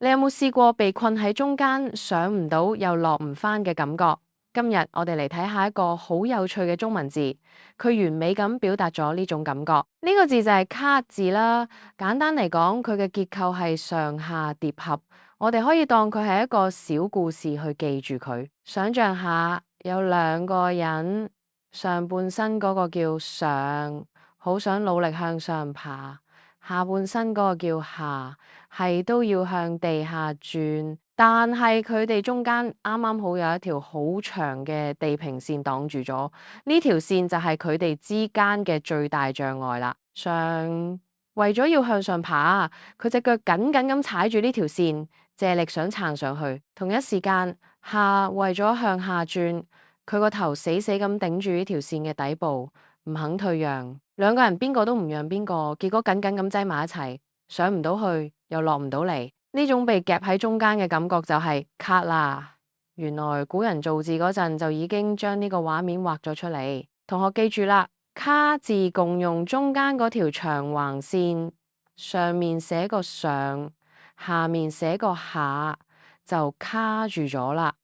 你有冇試過被困喺中間，上唔到又落唔返嘅感覺？今日我哋嚟睇下一個好有趣嘅中文字，佢完美咁表達咗呢種感覺。呢個字就係卡字啦。簡單嚟講，佢嘅結構係上下疊合，我哋可以當佢係一個小故事去記住佢。想象下有兩個人，上半身嗰個叫上，好想努力向上爬。下半身嗰個叫下，係都要向地下轉，但係佢哋中間啱啱好有一條好長嘅地平線擋住咗，呢條線就係佢哋之間嘅最大障礙啦。上為咗要向上爬，佢隻腳緊緊咁踩住呢條線，借力想撐上去。同一時間，下為咗向下轉，佢個頭死死咁頂住呢條線嘅底部，唔肯退讓。兩個人邊個都唔讓邊個，結果緊緊咁擠埋一齊，上唔到去又落唔到嚟。呢種被夾喺中間嘅感覺就係卡啦。原來古人造字嗰陣就已經將呢個畫面畫咗出嚟。同學記住啦，卡字共用中間嗰條長橫線，上面寫個上，下面寫個下，就卡住咗啦。